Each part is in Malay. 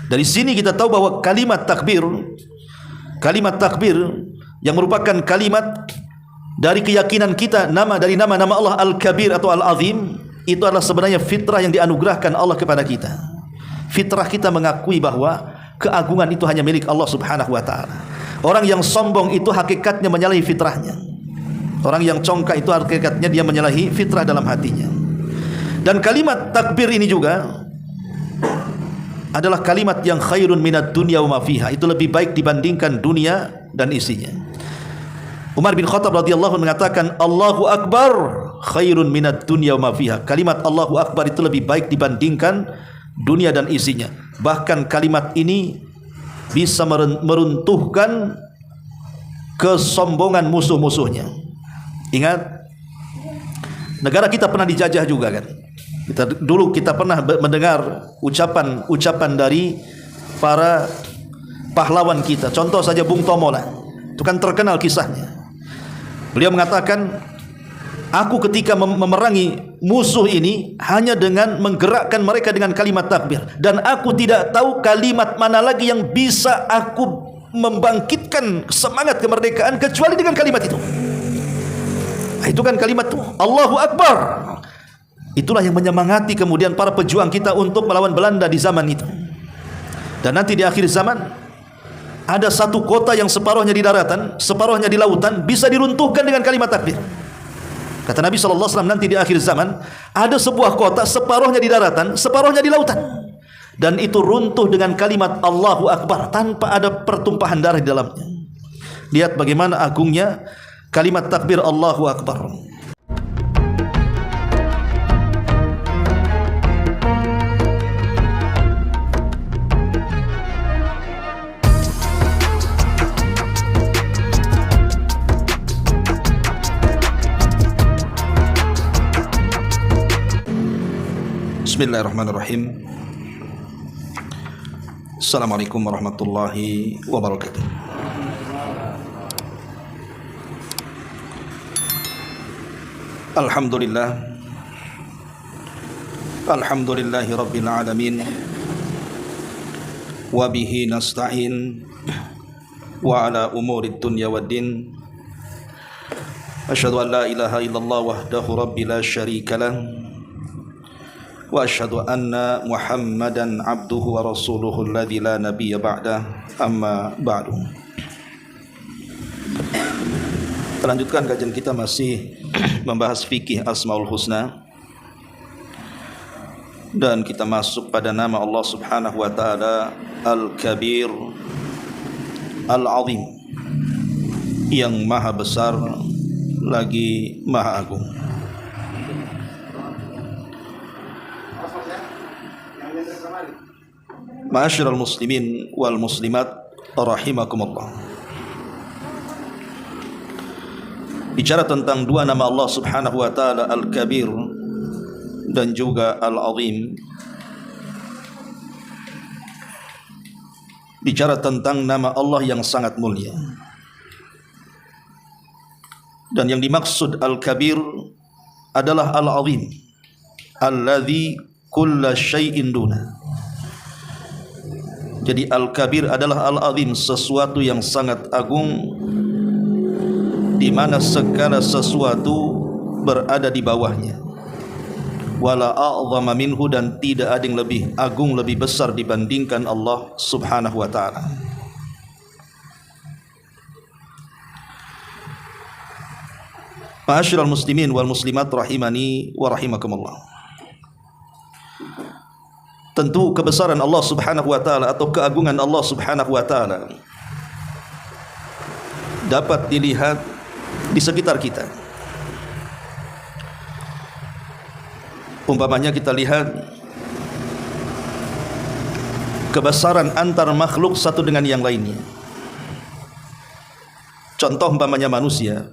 Dari sini kita tahu bahwa kalimat takbir yang merupakan kalimat dari keyakinan kita dari nama-nama Allah Al-Kabir atau Al-Azim, itu adalah sebenarnya fitrah yang dianugerahkan Allah kepada kita. Fitrah kita mengakui bahwa keagungan itu hanya milik Allah Subhanahu wa taala. Orang yang sombong itu hakikatnya menyalahi fitrahnya. Orang yang congkak itu hakikatnya dia menyalahi fitrah dalam hatinya. Dan kalimat takbir ini juga adalah kalimat yang khairun minad dunya wa ma fiha. Itu lebih baik dibandingkan dunia dan isinya. Umar bin Khattab radhiyallahu anhu mengatakan, Allahu Akbar khairun minad dunya wa ma fiha. Kalimat Allahu Akbar itu lebih baik dibandingkan dunia dan isinya. Bahkan kalimat ini bisa meruntuhkan kesombongan musuh-musuhnya. Ingat, negara kita pernah dijajah juga kan. Dulu kita pernah mendengar ucapan dari para pahlawan kita. Contoh saja Bung Tomo lah. Itu kan terkenal kisahnya. Beliau mengatakan, aku ketika memerangi musuh ini hanya dengan menggerakkan mereka dengan kalimat takbir, dan aku tidak tahu kalimat mana lagi yang bisa aku membangkitkan semangat kemerdekaan kecuali dengan kalimat itu. Itu kan kalimat itu, Allahu Akbar. Itulah yang menyemangati kemudian para pejuang kita untuk melawan Belanda di zaman itu. Dan nanti di akhir zaman ada satu kota yang separuhnya di daratan, separuhnya di lautan, bisa diruntuhkan dengan kalimat takbir. Kata Nabi SAW, nanti di akhir zaman ada sebuah kota separuhnya di daratan, separuhnya di lautan, dan itu runtuh dengan kalimat Allahu Akbar tanpa ada pertumpahan darah di dalamnya. Lihat bagaimana agungnya kalimat takbir Allahu Akbar. Bismillahirrahmanirrahim. Assalamualaikum warahmatullahi wabarakatuh. Alhamdulillahi rabbil alamin. Wa bihi nasta'in wa ala umurid dunya waddin. Asyhadu an la ilaha illallah wahdahu rabbil la syarika lah. Wa asyhadu anna Muhammadan abduhu wa rasuluhu alladzi la nabiyya ba'dah, amma ba'du. Lanjutkan kajian kita, masih membahas fikih Asmaul Husna, dan kita masuk pada nama Allah Subhanahu wa taala Al-Kabir Al-Azim, yang maha besar lagi maha agung. Ma'asyiral muslimin wal muslimat rahimakumullah. Bicara tentang dua nama Allah Subhanahu wa taala, Al-Kabir dan juga Al-Azim. Bicara tentang nama Allah yang sangat mulia. Dan yang dimaksud Al-Kabir adalah Al-Azim, alladzi kulla syai'in duna. Jadi Al-Kabir adalah Al-Azim, sesuatu yang sangat agung, di mana segala sesuatu berada di bawahnya. Wala a'zama minhu, dan tidak ada yang lebih agung, lebih besar dibandingkan Allah Subhanahu wa taala. Ma'asyiral muslimin wal muslimat rahimani wa rahimakumullah. Tentu kebesaran Allah Subhanahu wa taala atau keagungan Allah Subhanahu wa taala dapat dilihat di sekitar kita. Umpamanya kita lihat kebesaran antar makhluk satu dengan yang lainnya. Contoh umpamanya manusia,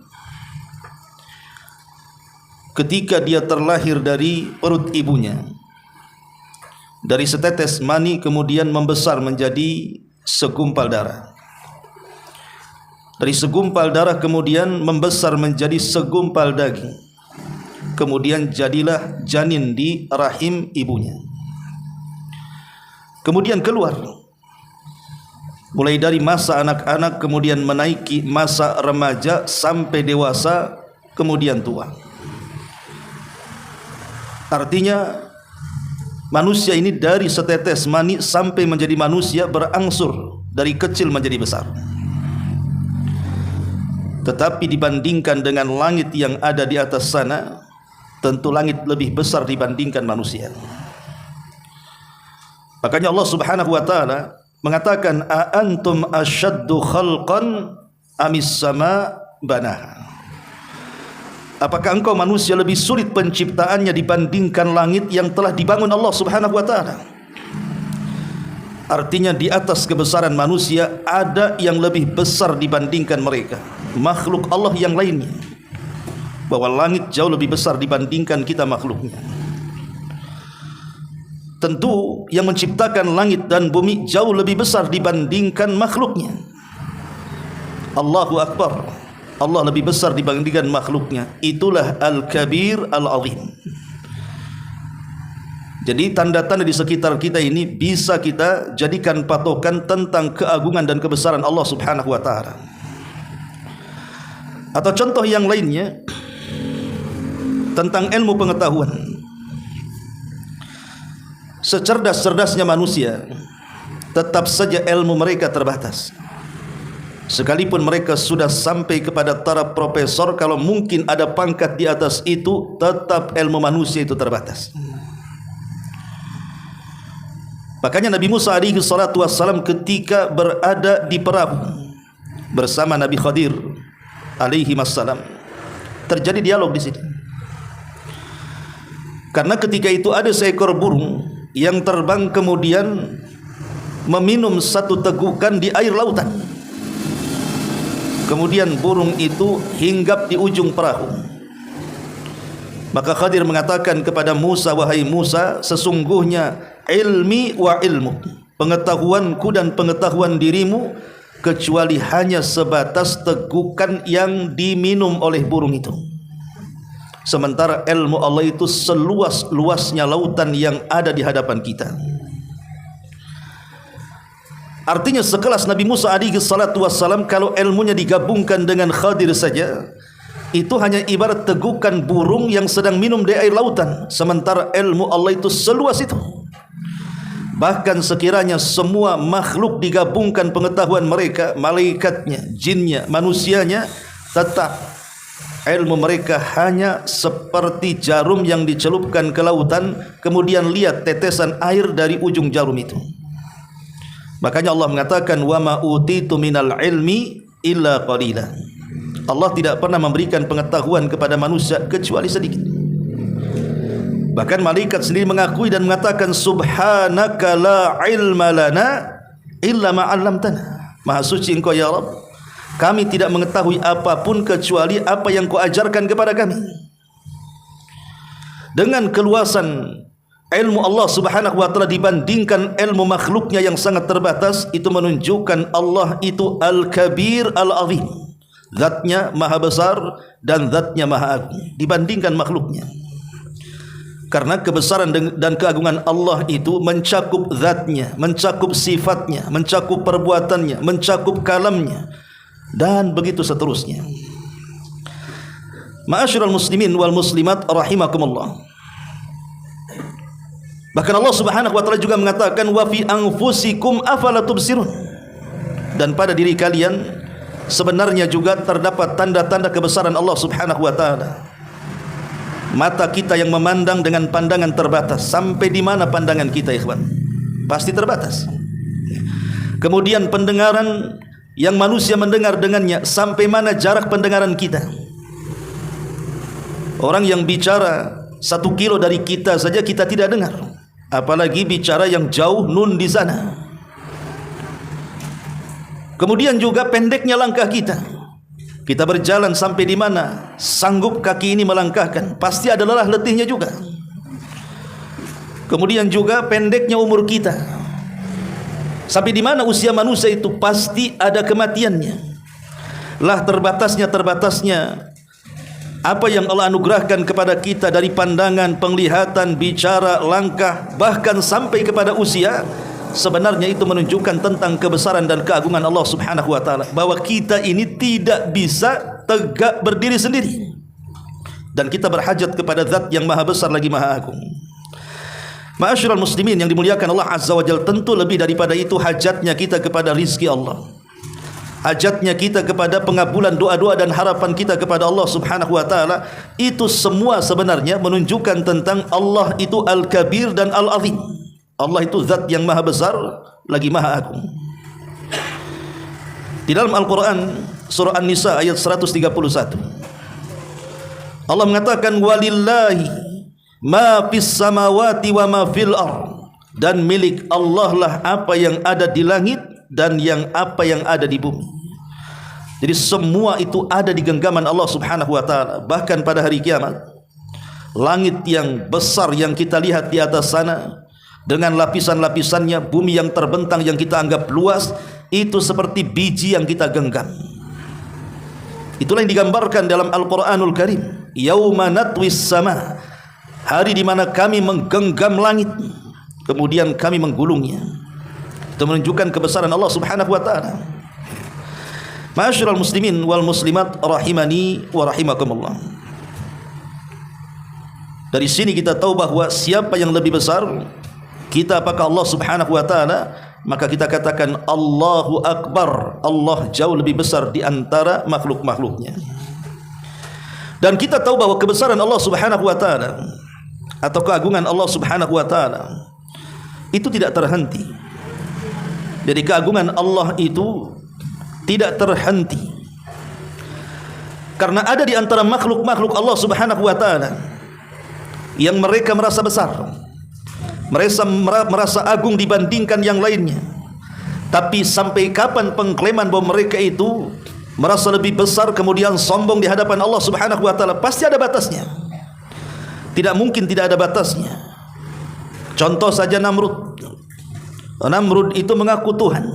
ketika dia terlahir dari perut ibunya, dari setetes mani kemudian membesar menjadi segumpal darah. Dari segumpal darah kemudian membesar menjadi segumpal daging. Kemudian jadilah janin di rahim ibunya. Kemudian keluar mulai dari masa anak-anak, kemudian menaiki masa remaja sampai dewasa, kemudian tua. Artinya manusia ini dari setetes mani sampai menjadi manusia berangsur dari kecil menjadi besar. Tetapi dibandingkan dengan langit yang ada di atas sana, tentu langit lebih besar dibandingkan manusia. Makanya Allah Subhanahu wa taala mengatakan, a antum asyaddu khalqan amis sama banaha. Apakah engkau manusia lebih sulit penciptaannya dibandingkan langit yang telah dibangun Allah Subhanahu wa taala? Artinya di atas kebesaran manusia ada yang lebih besar dibandingkan mereka, makhluk Allah yang lainnya. Bahwa langit jauh lebih besar dibandingkan kita makhluknya. Tentu yang menciptakan langit dan bumi jauh lebih besar dibandingkan makhluknya. Allahu Akbar. Allah lebih besar dibandingkan makhluknya. Itulah Al-Kabir Al-Azim. Jadi tanda-tanda di sekitar kita ini bisa kita jadikan patokan tentang keagungan dan kebesaran Allah Subhanahu wa taala. Atau contoh yang lainnya tentang ilmu pengetahuan. Secerdas-cerdasnya manusia, tetap saja ilmu mereka terbatas. Sekalipun mereka sudah sampai kepada taraf profesor, kalau mungkin ada pangkat di atas itu, tetap ilmu manusia itu terbatas. Makanya Nabi Musa alaihi salatu wassalam ketika berada di perahu bersama Nabi Khadir alaihi wassalam, terjadi dialog di sini. Karena ketika itu ada seekor burung yang terbang kemudian meminum satu tegukan di air lautan. Kemudian burung itu hinggap di ujung perahu. Maka Khadir mengatakan kepada Musa, wahai Musa, sesungguhnya ilmi wa ilmu, pengetahuanku dan pengetahuan dirimu kecuali hanya sebatas tegukan yang diminum oleh burung itu. Sementara ilmu Allah itu seluas-luasnya lautan yang ada di hadapan kita. Artinya sekelas Nabi Musa alaihi salatu wassalam, kalau ilmunya digabungkan dengan Khadir saja, itu hanya ibarat tegukan burung yang sedang minum di air lautan. Sementara ilmu Allah itu seluas itu. Bahkan sekiranya semua makhluk digabungkan pengetahuan mereka, malaikatnya, jinnya, manusianya, tetap ilmu mereka hanya seperti jarum yang dicelupkan ke lautan, kemudian lihat tetesan air dari ujung jarum itu. Makanya Allah mengatakan, wa ma utitu minal ilmi illa qalila. Allah tidak pernah memberikan pengetahuan kepada manusia kecuali sedikit. Bahkan malaikat sendiri mengakui dan mengatakan, subhanaka la ilma lana illa ma 'allamtana. Maha suci Engkau ya Rabb, kami tidak mengetahui apapun kecuali apa yang Kau ajarkan kepada kami. Dengan keluasan ilmu Allah Subhanahu wa taala dibandingkan ilmu makhluknya yang sangat terbatas, itu menunjukkan Allah itu Al-Kabir Al-Azim. Zatnya maha besar dan zatnya maha agung dibandingkan makhluknya. Karena kebesaran dan keagungan Allah itu mencakup zatnya, mencakup sifatnya, mencakup perbuatannya, mencakup kalamnya, dan begitu seterusnya. Ma'asyiral muslimin wal muslimat rahimakumullah. Bahkan Allah Subhanahu wa taala juga mengatakan, wa fi anfusikum afala tubsirun. Dan pada diri kalian sebenarnya juga terdapat tanda-tanda kebesaran Allah Subhanahu wa taala. Mata kita yang memandang dengan pandangan terbatas, sampai di mana pandangan kita, ikhwan? Pasti terbatas. Kemudian pendengaran yang manusia mendengar dengannya, sampai mana jarak pendengaran kita? Orang yang bicara 1 kilo dari kita saja kita tidak dengar, apalagi bicara yang jauh nun di sana. Kemudian juga pendeknya langkah kita. Kita berjalan sampai di mana sanggup kaki ini melangkahkan, pasti ada lelah letihnya juga. Kemudian juga pendeknya umur kita. Sampai di mana usia manusia itu pasti ada kematiannya. Lah terbatasnya apa yang Allah anugerahkan kepada kita dari pandangan, penglihatan, bicara, langkah, bahkan sampai kepada usia, sebenarnya itu menunjukkan tentang kebesaran dan keagungan Allah Subhanahu wa taala, bahwa kita ini tidak bisa tegak berdiri sendiri dan kita berhajat kepada zat yang maha besar lagi maha agung. Ma'asyiral muslimin yang dimuliakan Allah Azza wa Jalla, tentu lebih daripada itu hajatnya kita kepada rizki Allah, hajatnya kita kepada pengabulan doa-doa dan harapan kita kepada Allah Subhanahu wa taala. Itu semua sebenarnya menunjukkan tentang Allah itu Al-Kabir dan Al-Azim. Allah itu zat yang maha besar lagi maha agung. Di dalam Al-Quran surah An-Nisa ayat 131, Allah mengatakan walillahi ma fis samawati wa ma fil ardh, dan milik Allah lah apa yang ada di langit dan yang apa yang ada di bumi. Jadi semua itu ada di genggaman Allah Subhanahu wa taala. Bahkan pada hari kiamat, langit yang besar yang kita lihat di atas sana dengan lapisan-lapisannya, bumi yang terbentang yang kita anggap luas, itu seperti biji yang kita genggam. Itulah yang digambarkan dalam Al-Quranul Karim, yauma natwis sama, hari di mana kami menggenggam langit kemudian kami menggulungnya. Itu menunjukkan kebesaran Allah Subhanahu wa taala. Ma'asyiral muslimin wal muslimat rahimani wa rahimakumullah. Dari sini kita tahu bahwa siapa yang lebih besar, kita apakah Allah Subhanahu wa taala, maka kita katakan Allahu Akbar, Allah jauh lebih besar di antara makhluk-makhluknya. Dan kita tahu bahwa kebesaran Allah Subhanahu wa taala atau keagungan Allah Subhanahu wa taala itu tidak terhenti. Jadi keagungan Allah itu tidak terhenti, karena ada di antara makhluk-makhluk Allah Subhanahu wa taala yang mereka merasa besar, merasa agung dibandingkan yang lainnya. Tapi sampai kapan pengklaiman bahwa mereka itu merasa lebih besar kemudian sombong di hadapan Allah Subhanahu wa taala? Pasti ada batasnya. Tidak mungkin tidak ada batasnya. Contoh saja Namrud. Namrud itu mengaku Tuhan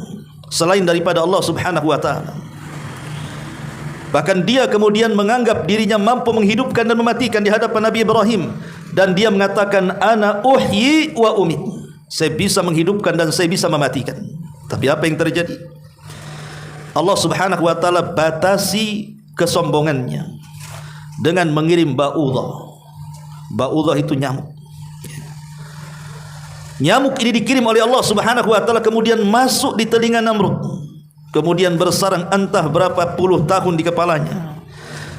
selain daripada Allah Subhanahu wa taala. Bahkan dia kemudian menganggap dirinya mampu menghidupkan dan mematikan di hadapan Nabi Ibrahim, dan dia mengatakan ana uhyi wa umit, saya bisa menghidupkan dan saya bisa mematikan. Tapi apa yang terjadi? Allah Subhanahu wa taala batasi kesombongannya dengan mengirim ba'udah. Ba'udah itu nyamuk. Nyamuk ini dikirim oleh Allah Subhanahu wa taala kemudian masuk di telinga Namrud, kemudian bersarang entah berapa puluh tahun di kepalanya,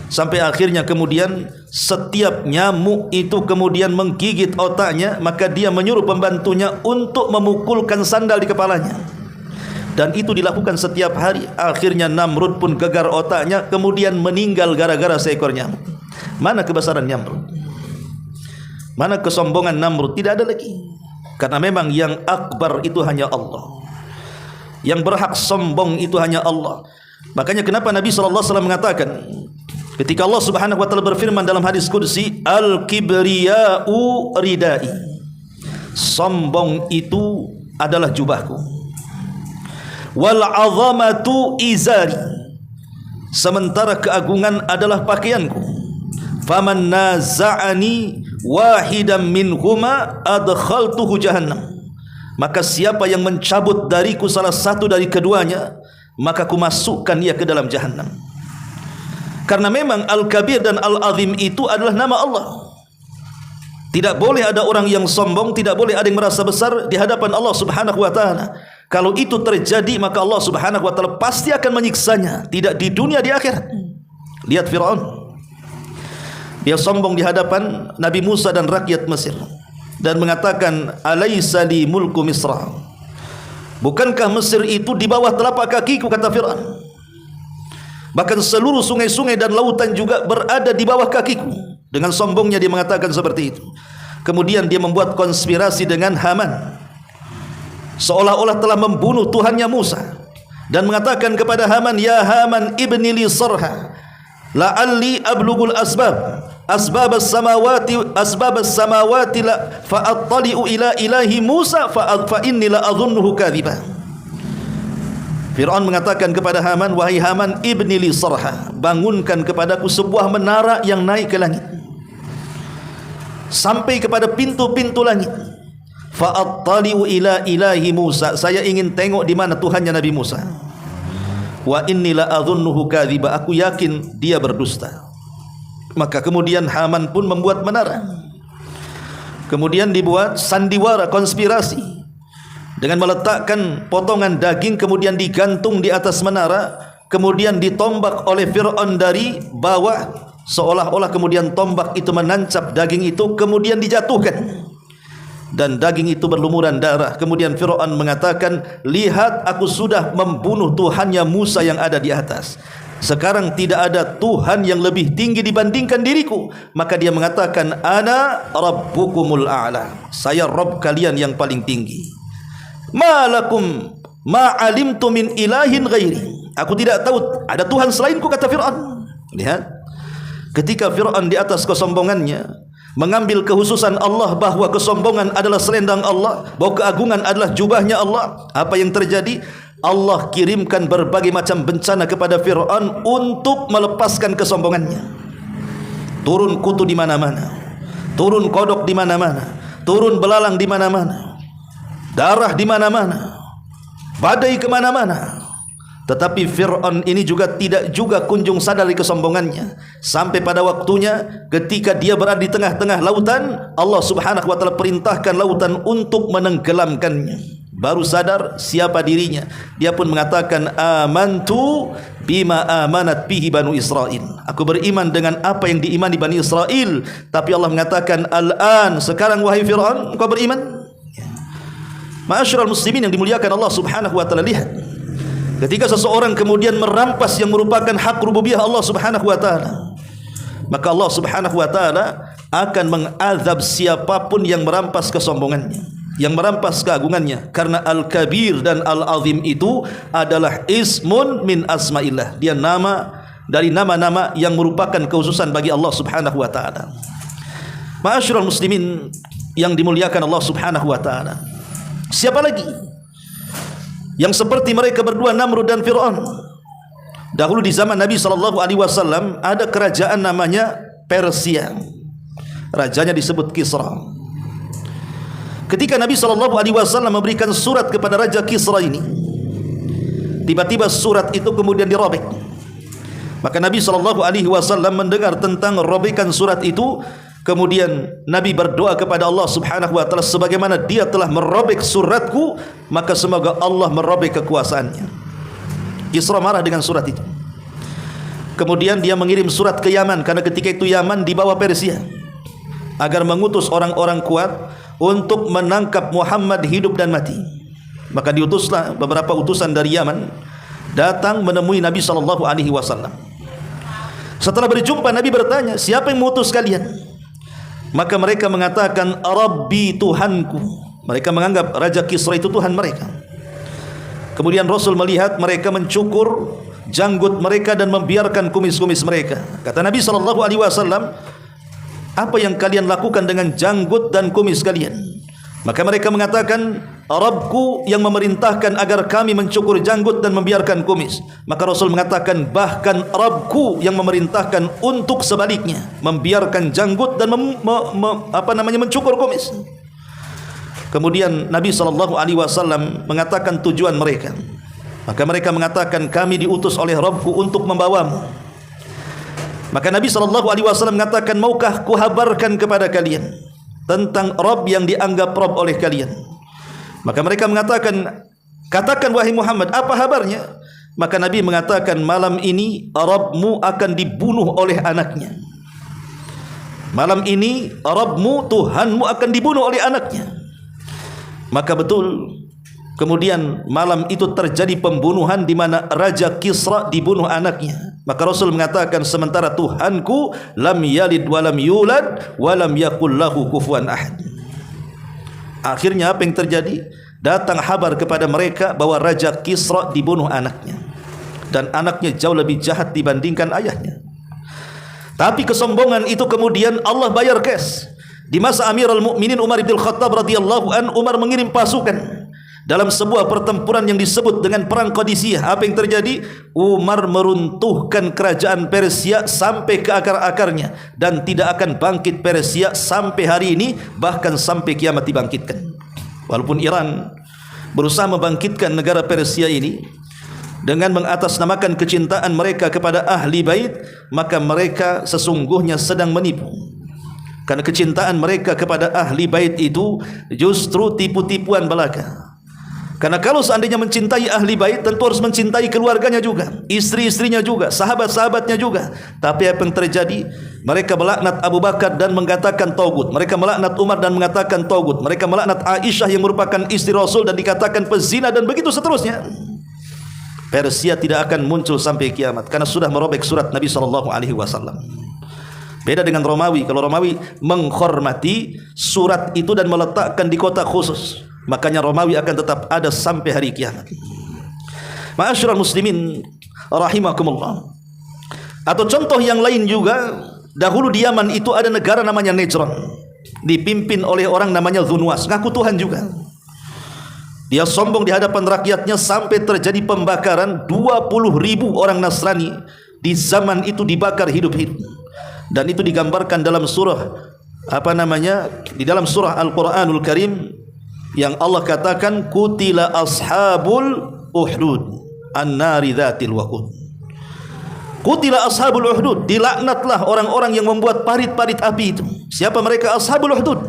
sampai akhirnya kemudian setiap nyamuk itu kemudian menggigit otaknya, maka dia menyuruh pembantunya untuk memukulkan sandal di kepalanya, dan itu dilakukan setiap hari. Akhirnya Namrud pun gegar otaknya, kemudian meninggal gara-gara seekor nyamuk. Mana kebesaran Namrud? Mana kesombongan Namrud? Tidak ada lagi, karena memang yang akbar itu hanya Allah, yang berhak sombong itu hanya Allah. Makanya kenapa Nabi SAW mengatakan, ketika Allah Subhanahu wa taala berfirman dalam hadis qudsi, al-kibriya'u ridai, sombong itu adalah jubahku, wal 'azamatu izari, sementara keagungan adalah pakaianku. Faman naza'ani wahidan minhuma adkhaltuhu jahannam, maka siapa yang mencabut dariku salah satu dari keduanya, maka ku masukkan dia ke dalam jahannam. Karena memang Al-Kabir dan Al-Azim itu adalah nama Allah. Tidak boleh ada orang yang sombong, tidak boleh ada yang merasa besar di hadapan Allah Subhanahu wa taala. Kalau itu terjadi, maka Allah Subhanahu wa taala pasti akan menyiksanya, tidak di dunia, di akhirat. Lihat Fir'aun, dia sombong di hadapan Nabi Musa dan rakyat Mesir dan mengatakan, alaysa li mulku Misra, bukankah Mesir itu di bawah telapak kakiku, kata Fir'aun. Bahkan seluruh sungai-sungai dan lautan juga berada di bawah kakiku. Dengan sombongnya dia mengatakan seperti itu. Kemudian dia membuat konspirasi dengan Haman, seolah-olah telah membunuh Tuhannya Musa, dan mengatakan kepada Haman, ya Haman ibni li sarha la'alli ablughul asbab as-samawati la fa'attali'u ila ilahi Musa fa inni la adhunnuhu kadhiba. Fir'aun mengatakan kepada Haman, wahai Haman ibni li sarha, bangunkan kepadaku sebuah menara yang naik ke langit sampai kepada pintu-pintu langit. fa'attali'u ila ilahi Musa, saya ingin tengok di mana Tuhannya Nabi Musa. Wa inni la adhunnuhu kadhiba, aku yakin dia berdusta. Maka kemudian Haman pun membuat menara. Kemudian dibuat sandiwara konspirasi dengan meletakkan potongan daging, kemudian digantung di atas menara, kemudian ditombak oleh Fir'aun dari bawah, seolah-olah kemudian tombak itu menancap daging itu, kemudian dijatuhkan dan daging itu berlumuran darah. Kemudian Fir'aun mengatakan, lihat aku sudah membunuh Tuhannya Musa yang ada di atas, sekarang tidak ada Tuhan yang lebih tinggi dibandingkan diriku. Maka dia mengatakan, ana rabbukumul a'la, saya Rabb kalian yang paling tinggi. Malakum ma'alimtu min ilahin ghairi, aku tidak tahu ada Tuhan selainku, kata Fir'aun. Lihat, ketika Fir'aun di atas kesombongannya mengambil kekhususan Allah, bahwa kesombongan adalah selendang Allah, bahwa keagungan adalah jubahnya Allah, apa yang terjadi? Allah kirimkan berbagai macam bencana kepada Fir'aun untuk melepaskan kesombongannya. Turun kutu di mana-mana, turun kodok di mana-mana, turun belalang di mana-mana, darah di mana-mana, badai ke mana-mana. Tetapi Fir'aun ini tidak juga kunjung sadar dari kesombongannya, sampai pada waktunya ketika dia berada di tengah-tengah lautan, Allah Subhanahu wa taala perintahkan lautan untuk menenggelamkannya. Baru sadar siapa dirinya, dia pun mengatakan, amantu bima amanat bihi Banu Israel, aku beriman dengan apa yang diimani Bani Israel. Tapi Allah mengatakan, al-an, sekarang wahai Fir'aun, engkau beriman? Ma'asyiral muslimin yang dimuliakan Allah Subhanahu wa taala, lihat, ketika seseorang kemudian merampas yang merupakan hak rububiyah Allah Subhanahu wa taala, maka Allah Subhanahu wa taala akan mengazab siapapun yang merampas kesombongannya, yang merampas keagungannya. Karena Al-Kabir dan Al-Azim itu adalah ismun min asma'illah, dia nama dari nama-nama yang merupakan kekhususan bagi Allah Subhanahu wa taala. Ma'asyiral muslimin yang dimuliakan Allah Subhanahu wa taala, siapa lagi yang seperti mereka berdua, Namrud dan Fir'aun? Dahulu di zaman Nabi SAW ada kerajaan namanya Persia, rajanya disebut Kisra. Ketika Nabi SAW memberikan surat kepada Raja Kisra ini, tiba-tiba surat itu kemudian dirobek. Maka Nabi SAW mendengar tentang robekan surat itu. Kemudian Nabi berdoa kepada Allah Subhanahu wa taala, sebagaimana dia telah merobek suratku, maka semoga Allah merobek kekuasaannya. Kisra marah dengan surat itu. Kemudian dia mengirim surat ke Yaman, karena ketika itu Yaman di bawah Persia, agar mengutus orang-orang kuat untuk menangkap Muhammad hidup dan mati. Maka diutuslah beberapa utusan dari Yaman datang menemui Nabi SAW. Setelah berjumpa, Nabi bertanya, siapa yang mengutus kalian? Maka mereka mengatakan, Rabbi, Tuhanku. Mereka menganggap Raja Kisra itu Tuhan mereka. Kemudian Rasul melihat mereka mencukur janggut mereka dan membiarkan kumis-kumis mereka. Kata Nabi SAW, apa yang kalian lakukan dengan janggut dan kumis kalian? Maka mereka mengatakan, Rabbku yang memerintahkan agar kami mencukur janggut dan membiarkan kumis. Maka Rasul mengatakan, bahkan Rabbku yang memerintahkan untuk sebaliknya, membiarkan janggut dan mencukur kumis. Kemudian Nabi SAW mengatakan tujuan mereka. Maka mereka mengatakan, kami diutus oleh Rabbku untuk membawamu. Maka Nabi SAW mengatakan, maukah kuhabarkan kepada kalian tentang Rabb yang dianggap Rabb oleh kalian? Maka mereka mengatakan, katakan wahai Muhammad, apa habarnya? Maka Nabi mengatakan, malam ini Rabbmu akan dibunuh oleh anaknya. Malam ini Rabbmu, Tuhanmu akan dibunuh oleh anaknya. Maka betul, kemudian malam itu terjadi pembunuhan di mana Raja Kisra dibunuh anaknya. Maka Rasul mengatakan, sementara Tuhanku lam yalid walam yulad walam yakul lahu kufuwan ahad. Akhirnya apa yang terjadi? Datang kabar kepada mereka bahwa Raja Kisra dibunuh anaknya, dan anaknya jauh lebih jahat dibandingkan ayahnya. Tapi kesombongan itu kemudian Allah bayar cash. Di masa Amirul Mukminin Umar bin Khattab radhiyallahu an, Umar mengirim pasukan dalam sebuah pertempuran yang disebut dengan perang Qadisiyah. Apa yang terjadi? Umar meruntuhkan kerajaan Persia sampai ke akar-akarnya, dan tidak akan bangkit Persia sampai hari ini, bahkan sampai kiamat dibangkitkan. Walaupun Iran berusaha membangkitkan negara Persia ini dengan mengatasnamakan kecintaan mereka kepada ahli bait, maka mereka sesungguhnya sedang menipu. Karena kecintaan mereka kepada ahli bait itu justru tipu-tipuan belaka. Karena kalau seandainya mencintai ahli bait, tentu harus mencintai keluarganya juga, istri-istrinya juga, sahabat-sahabatnya juga. Tapi apa yang terjadi? Mereka melaknat Abu Bakar dan mengatakan taugut. Mereka melaknat Umar dan mengatakan taugut. Mereka melaknat Aisyah yang merupakan istri Rasul dan dikatakan pezina, dan begitu seterusnya. Persia tidak akan muncul sampai kiamat karena sudah merobek surat Nabi SAW. Beda dengan Romawi. Kalau Romawi menghormati surat itu dan meletakkan di kota khusus, makanya Romawi akan tetap ada sampai hari kiamat. Ma'asyiral muslimin rahimakumullah. Atau contoh yang lain juga, dahulu di Yaman itu ada negara namanya Najran, dipimpin oleh orang namanya Dhunwas, ngaku Tuhan juga. Dia sombong di hadapan rakyatnya sampai terjadi pembakaran 20.000 orang Nasrani di zaman itu dibakar hidup-hidup. Dan itu digambarkan dalam surah di dalam surah Al-Qur'anul Karim yang Allah katakan kutila ashabul uhdud an-nari dzatil waqud. Kutila ashabul uhdud, dilaknatlah orang-orang yang membuat parit-parit api itu. Siapa mereka ashabul uhdud?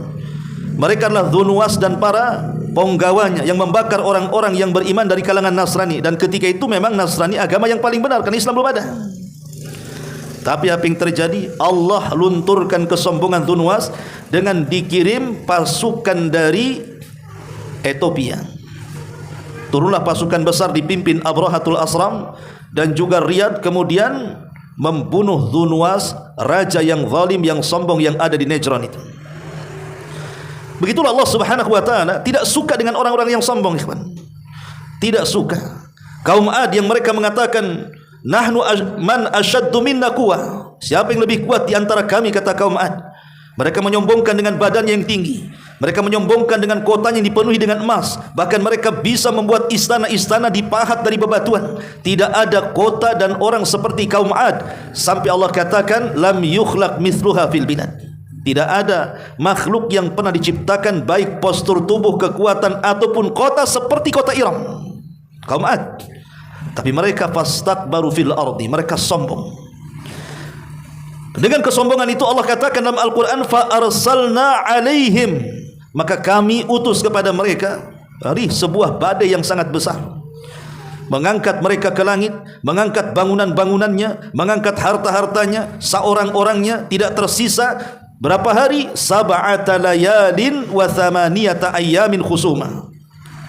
Mereka adalah Dhunwas dan para penggawanya yang membakar orang-orang yang beriman dari kalangan Nasrani. Dan ketika itu memang Nasrani agama yang paling benar, karena Islam belum ada. Tapi apa yang terjadi? Allah lunturkan kesombongan Dhunwas dengan dikirim pasukan dari Ethiopia. Turunlah pasukan besar dipimpin Abrahatul Asram dan juga Riyadh, kemudian membunuh Dhunwas, raja yang zalim, yang sombong yang ada di Najran itu. Begitulah Allah Subhanahu wa taala tidak suka dengan orang-orang yang sombong, ikhwan. Tidak suka. Kaum Ad yang mereka mengatakan nahnu man asyaddu minna quwwah. Siapa yang lebih kuat di antara kami, kata kaum Ad. Mereka menyombongkan dengan badannya yang tinggi. Mereka menyombongkan dengan kotanya yang dipenuhi dengan emas. Bahkan mereka bisa membuat istana-istana dipahat dari bebatuan. Tidak ada kota dan orang seperti kaum Ad. Sampai Allah katakan lam yukhlaq mithluha fil bilad. Tidak ada makhluk yang pernah diciptakan, baik postur tubuh, kekuatan ataupun kota seperti kota Iram. Kaum Ad. Tapi mereka fastakbaru fil ardi, mereka sombong. Dengan kesombongan itu Allah katakan dalam Al-Quran fa arsalna alaihim, maka kami utus kepada mereka sebuah badai yang sangat besar, mengangkat mereka ke langit, mengangkat bangunan-bangunannya, mengangkat harta-hartanya, seorang-orangnya, tidak tersisa. Berapa hari? Sab'ata layalin wa thamaniyata ayyamin khusuma.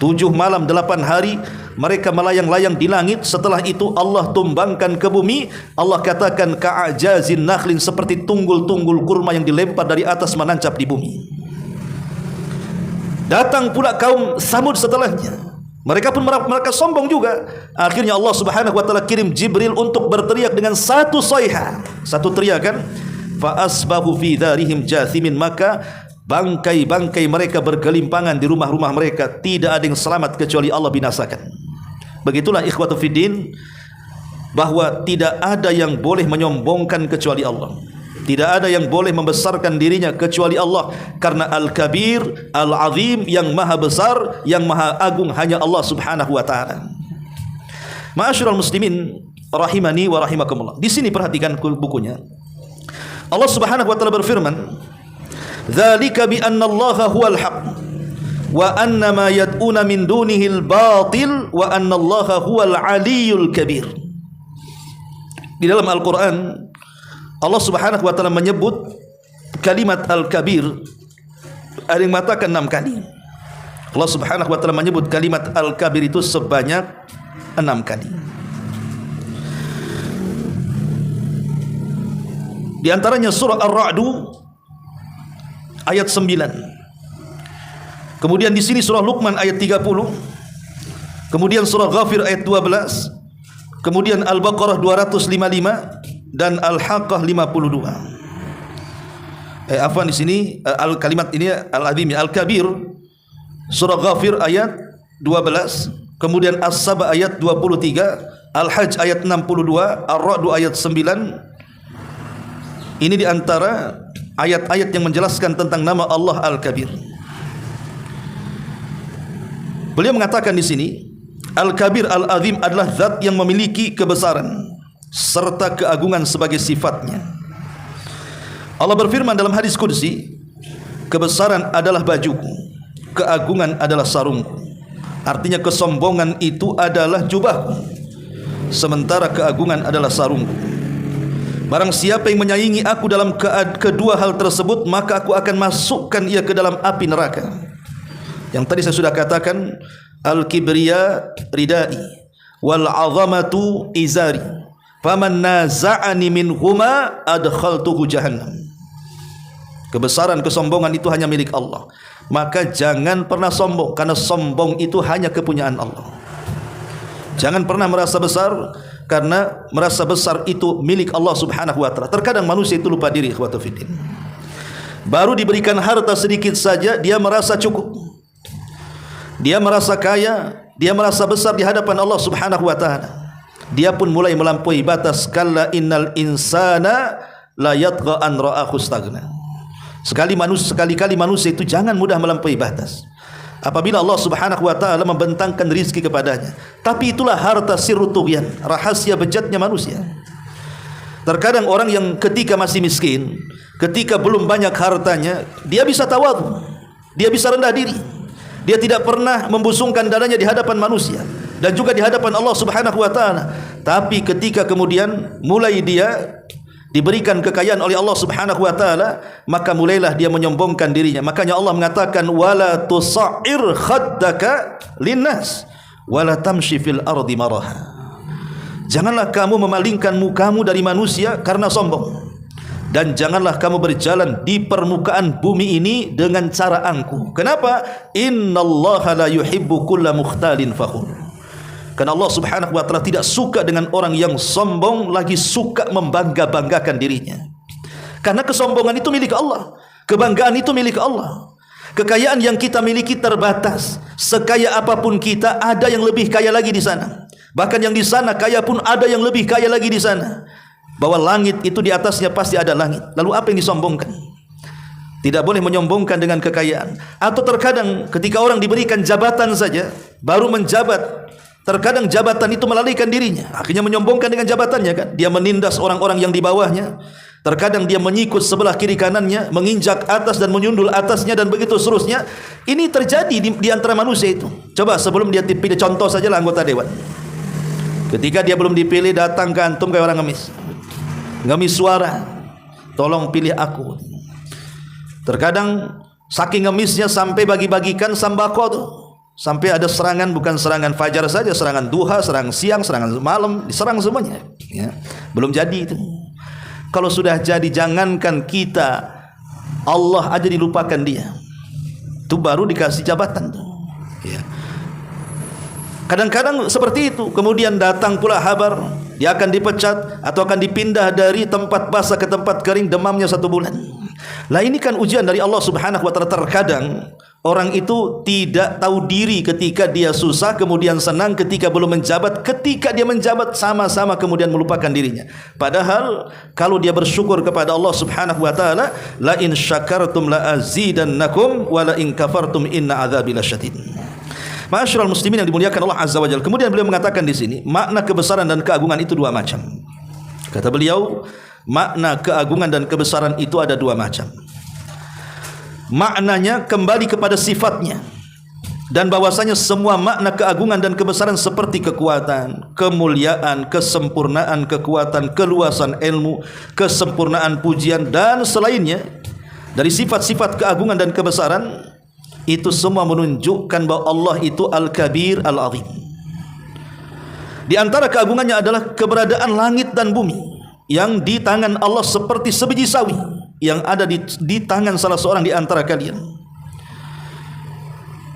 7 malam 8 hari mereka melayang-layang di langit. Setelah itu Allah tumbangkan ke bumi. Allah katakan ka'ajazin nakhlin, seperti tunggul-tunggul kurma yang dilempar dari atas menancap di bumi. Datang pula kaum Samud setelahnya. Mereka pun mereka sombong juga. Akhirnya Allah Subhanahu wa taala kirim Jibril untuk berteriak dengan satu sayha, satu teriakan. Fa asbahu fi darihim jathimin, maka bangkai-bangkai mereka bergelimpangan di rumah-rumah mereka. Tidak ada yang selamat kecuali Allah binasakan. Begitulah ikhwatu fiddin, bahwa tidak ada yang boleh menyombongkan kecuali Allah. Tidak ada yang boleh membesarkan dirinya kecuali Allah. Karena Al-Kabir, Al-Azim, yang maha besar, yang maha agung hanya Allah Subhanahu wa ta'ala. Ma'asyiral muslimin rahimani wa rahimakumullah. Di sini perhatikan bukunya. Allah Subhanahu wa ta'ala berfirman, dzalika bi anna Allaha huwal haq wa anna ma yad'una min dunihi al-batil wa anna Allaha huwal aliyyul kabir. Di dalam Al-Qur'an Allah Subhanahu wa ta'ala menyebut kalimat Al-Kabir, ada yang mengatakan 6 kali. Allah Subhanahu wa ta'ala menyebut kalimat Al-Kabir itu sebanyak 6 kali. Di antaranya surah Ar-Ra'du ayat 9. Kemudian di sini surah Luqman ayat 30. Kemudian surah Ghafir ayat 12. Kemudian Al-Baqarah 255 dan Al-Haqqah 52. Afwan, di sini kalimat ini Al-Azim, Al-Kabir, surah Ghafir ayat 12, kemudian As-Saba ayat 23, Al-Hajj ayat 62, Ar-Ra'du ayat 9. Ini di antara ayat-ayat yang menjelaskan tentang nama Allah Al-Kabir. Beliau mengatakan di sini, Al-Kabir Al-Azim adalah zat yang memiliki kebesaran serta keagungan sebagai sifatnya. Allah berfirman dalam hadis qudsi, kebesaran adalah bajuku, keagungan adalah sarungku. Artinya kesombongan itu adalah jubahku, sementara keagungan adalah sarungku. Barang siapa yang menyaingi aku dalam kedua hal tersebut, maka aku akan masukkan ia ke dalam api neraka. Yang tadi saya sudah katakan, al-kibriya ridai wal 'azamatu izari faman naza'ani minhuma adkhaltuhu jahannam. Kebesaran, kesombongan itu hanya milik Allah. Maka jangan pernah sombong, karena sombong itu hanya kepunyaan Allah. Jangan pernah merasa besar, karena merasa besar itu milik Allah subhanahu wa ta'ala. Terkadang manusia itu lupa diri, ikhwatu fiddin. Baru diberikan harta sedikit saja, dia merasa cukup, dia merasa kaya, dia merasa besar di hadapan Allah subhanahu wa ta'ala. Dia pun mulai melampaui batas. Kalla innal insana la yatgha an ra'ahu istaghna. Sekali-kali manusia itu jangan mudah melampaui batas. Apabila Allah subhanahu wa ta'ala membentangkan rizki kepadanya. Tapi itulah harta sirru tughyan, rahasia bejatnya manusia. Terkadang orang yang ketika masih miskin, ketika belum banyak hartanya, dia bisa tawadhu, dia bisa rendah diri, dia tidak pernah membusungkan dadanya di hadapan manusia dan juga di hadapan Allah subhanahu wa ta'ala. Tapi ketika kemudian mulai dia diberikan kekayaan oleh Allah subhanahu wa ta'ala, maka mulailah dia menyombongkan dirinya. Makanya Allah mengatakan, wala tusa'ir khaddaka linnas wala tamshi fil ardi maraha. Janganlah kamu memalingkan mukamu dari manusia karena sombong, dan janganlah kamu berjalan di permukaan bumi ini dengan cara angkuh. Kenapa? Innallaha la yuhibbu kulla mukhtalin fakhur. Karena Allah subhanahu wa ta'ala tidak suka dengan orang yang sombong, lagi suka membangga-banggakan dirinya. Karena kesombongan itu milik Allah, kebanggaan itu milik Allah. Kekayaan yang kita miliki terbatas. Sekaya apapun kita, ada yang lebih kaya lagi di sana. Bahkan yang di sana kaya pun ada yang lebih kaya lagi di sana. Bahwa langit itu di atasnya pasti ada langit. Lalu apa yang disombongkan? Tidak boleh menyombongkan dengan kekayaan. Atau terkadang ketika orang diberikan jabatan saja, baru menjabat, terkadang jabatan itu melalaikan dirinya, akhirnya menyombongkan dengan jabatannya kan. Dia menindas orang-orang yang di bawahnya. Terkadang dia menyikut sebelah kiri kanannya, menginjak atas dan menyundul atasnya, dan begitu seterusnya. Ini terjadi di antara manusia itu. Coba sebelum dia dipilih, contoh sajalah anggota dewan. Ketika dia belum dipilih, datang ke antum kayak orang ngemis. Ngemis suara, tolong pilih aku. Terkadang saking ngemisnya sampai bagi-bagikan sembako tuh. Sampai ada serangan, bukan serangan fajar saja, serangan duha, serangan siang, serangan malam, diserang semuanya ya. Belum jadi itu. Kalau sudah jadi, jangankan kita, Allah aja dilupakan dia. Itu baru dikasih jabatan tuh ya. Kadang-kadang seperti itu. Kemudian datang pula kabar dia akan dipecat atau akan dipindah dari tempat basah ke tempat kering, demamnya 1 bulan. Lah ini kan ujian dari Allah subhanahu wa ta'ala. Terkadang orang itu tidak tahu diri ketika dia susah, kemudian senang ketika belum menjabat. Ketika dia menjabat, sama-sama kemudian melupakan dirinya. Padahal kalau dia bersyukur kepada Allah subhanahu wa ta'ala, la in syakartum la azidannakum wa la in kafartum inna adzabi lasyadid. Ma'asyiral muslimin yang dimuliakan Allah azza wa jalla. Kemudian beliau mengatakan di sini, makna kebesaran dan keagungan itu 2 macam. Kata beliau, makna keagungan dan kebesaran itu ada 2 macam. Maknanya kembali kepada sifatnya, dan bahwasanya semua makna keagungan dan kebesaran seperti kekuatan, kemuliaan, kesempurnaan, kekuatan, keluasan ilmu, kesempurnaan pujian dan selainnya dari sifat-sifat keagungan dan kebesaran, itu semua menunjukkan bahwa Allah itu Al-Kabir Al-Azim. Di antara keagungannya adalah keberadaan langit dan bumi yang di tangan Allah seperti sebiji sawi yang ada di tangan salah seorang di antara kalian.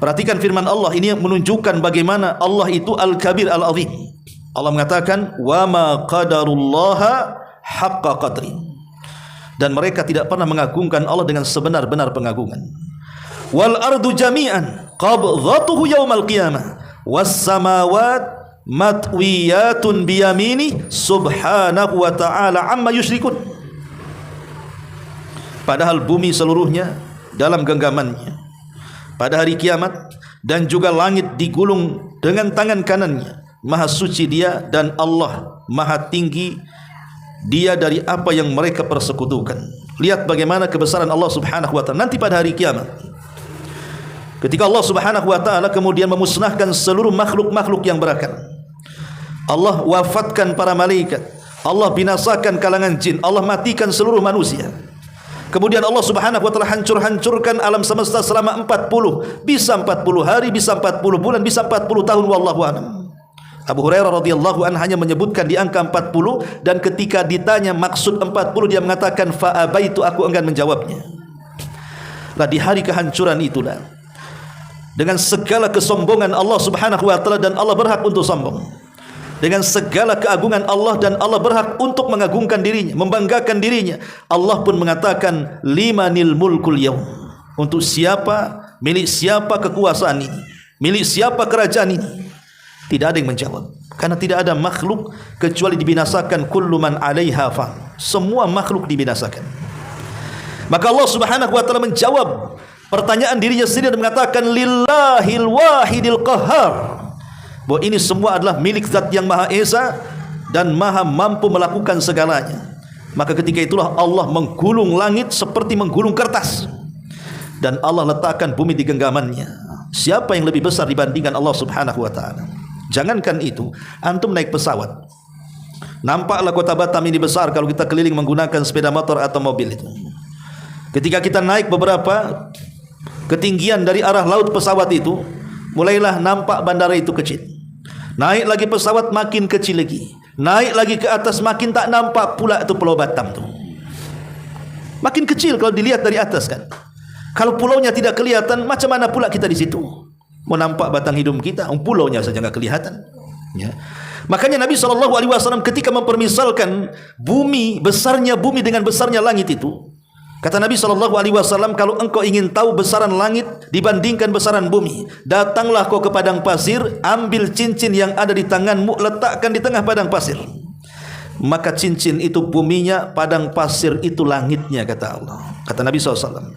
Perhatikan firman Allah ini menunjukkan bagaimana Allah itu Al-Kabir Al-Azim. Allah mengatakan, wa ma qadarullaha haqqa qadri. Dan mereka tidak pernah mengagungkan Allah dengan sebenar-benar pengagungan. Wal ardu jami'an qabdhatuhu yaumal qiyamah was samawat matwiyatun biyamini subhanahu wa ta'ala amma yusyrikun. Padahal bumi seluruhnya dalam genggamannya. Pada hari kiamat dan juga langit digulung dengan tangan kanannya. Maha suci Dia dan Allah Maha tinggi Dia dari apa yang mereka persekutukan. Lihat bagaimana kebesaran Allah Subhanahu wa taala nanti pada hari kiamat. Ketika Allah Subhanahu wa taala kemudian memusnahkan seluruh makhluk-makhluk yang berakal. Allah wafatkan para malaikat, Allah binasakan kalangan jin, Allah matikan seluruh manusia. Kemudian Allah Subhanahu wa taala hancurkan alam semesta selama 40, bisa 40 hari, bisa 40 bulan, bisa 40 tahun, wallahu a'lam. Abu Hurairah radhiyallahu anhu hanya menyebutkan di angka 40, dan ketika ditanya maksud 40 dia mengatakan fa'abaitu, aku enggan menjawabnya. Lah di hari kehancuran itulah, dengan segala kesombongan Allah Subhanahu wa taala, dan Allah berhak untuk sombong. Dengan segala keagungan Allah, dan Allah berhak untuk mengagungkan dirinya, membanggakan dirinya. Allah pun mengatakan limanil mulkul yaum, untuk siapa, milik siapa kekuasaan ini, milik siapa kerajaan ini. Tidak ada yang menjawab, karena tidak ada makhluk kecuali dibinasakan. Kullu man 'alaiha fan, semua makhluk dibinasakan. Maka Allah Subhanahu wa taala menjawab pertanyaan dirinya sendiri dan mengatakan lillahil wahidil qahhar, bahwa ini semua adalah milik Zat yang Maha Esa dan Maha mampu melakukan segalanya. Maka ketika itulah Allah menggulung langit seperti menggulung kertas, dan Allah letakkan bumi di genggamannya. Siapa yang lebih besar dibandingkan Allah Subhanahu wa taala? Jangankan itu, antum naik pesawat, nampaklah kota Batam ini besar kalau kita keliling menggunakan sepeda motor atau mobil itu. Ketika kita naik beberapa ketinggian dari arah laut pesawat itu, mulailah nampak bandara itu kecil. Naik lagi pesawat makin kecil lagi, naik lagi ke atas makin tak nampak pula itu Pulau Batam tu. Makin kecil kalau dilihat dari atas kan. Kalau pulaunya tidak kelihatan, macam mana pula kita di situ? Mau nampak batang hidung kita, pulaunya saja enggak kelihatan. Ya. Makanya Nabi SAW ketika mempermisalkan bumi, besarnya bumi dengan besarnya langit itu, kata Nabi SAW, kalau engkau ingin tahu besaran langit dibandingkan besaran bumi, datanglah kau ke padang pasir, ambil cincin yang ada di tanganmu, letakkan di tengah padang pasir. Maka cincin itu buminya, padang pasir itu langitnya, kata Allah, kata Nabi SAW.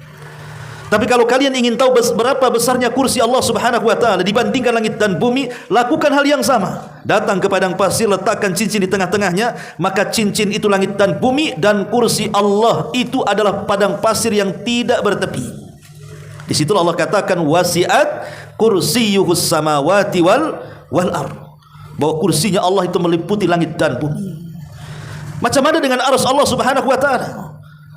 Tapi kalau kalian ingin tahu berapa besarnya kursi Allah Subhanahu wa taala dibandingkan langit dan bumi, lakukan hal yang sama. Datang ke padang pasir, letakkan cincin di tengah-tengahnya, maka cincin itu langit dan bumi, dan kursi Allah itu adalah padang pasir yang tidak bertepi. Di situ Allah katakan wasi'at kursiyyuhus samawati wal ard, bahwa kursinya Allah itu meliputi langit dan bumi. Macam mana dengan arsy Allah Subhanahu wa taala?